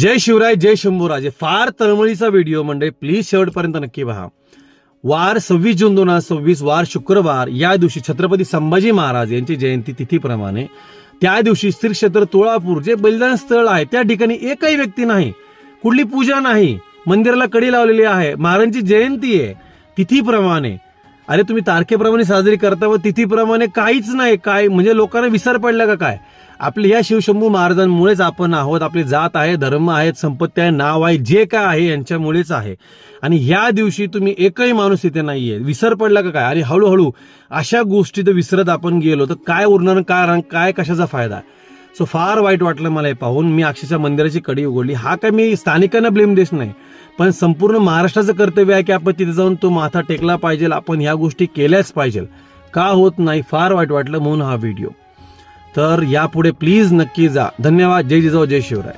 जय शिवराय, जय शंभूराजे. फार तळमळीचा व्हिडिओ म्हणजे प्लीज शेवटपर्यंत नक्की पहा. वार 26 जून 2026 वार शुक्रवार. या दिवशी छत्रपती संभाजी महाराज यांची जयंती तिथीप्रमाणे त्या दिवशी श्री क्षेत्र तुळापूर जे बलिदान स्थळ आहे त्या ठिकाणी एकही व्यक्ती नाही, कुठली पूजा नाही, मंदिराला कडी लावलेली आहे. महाराजांची जयंती आहे तिथीप्रमाणे. अरे तुम्ही तारखेप्रमाणे साजरी करता व तिथीप्रमाणे काहीच नाही. काय म्हणजे लोकांना विसर पडला का काय? आपले ह्या शिवशंभू महाराजांमुळेच आपण आहोत. आपली जात आहे, धर्म आहे, संपत्ती आहे, नाव आहे, जे काय आहे यांच्यामुळेच आहे. आणि ह्या दिवशी तुम्ही एकही माणूस इथे नाहीये. विसर पडला का काय? आणि हळूहळू अशा गोष्टी तर विसरत आपण गेलो तर काय उरणार, काय कशाचा फायदा? सो फार वाईट वाटलं मला हे पाहून. मी अक्षरशः मंदिराची कडी उघडली. हा काय मी स्थानिकांना ब्लेम देत नाही, पण संपूर्ण महाराष्ट्राचं कर्तव्य आहे की आपण तिथे जाऊन तो माथा टेकला पाहिजे. आपण ह्या गोष्टी केल्याच पाहिजे. का होत नाही? फार वाईट वाटलं म्हणून हा व्हिडिओ. तर यापुढे प्लीज नक्की जा. धन्यवाद. जय जिजाऊ, जय शिवराय.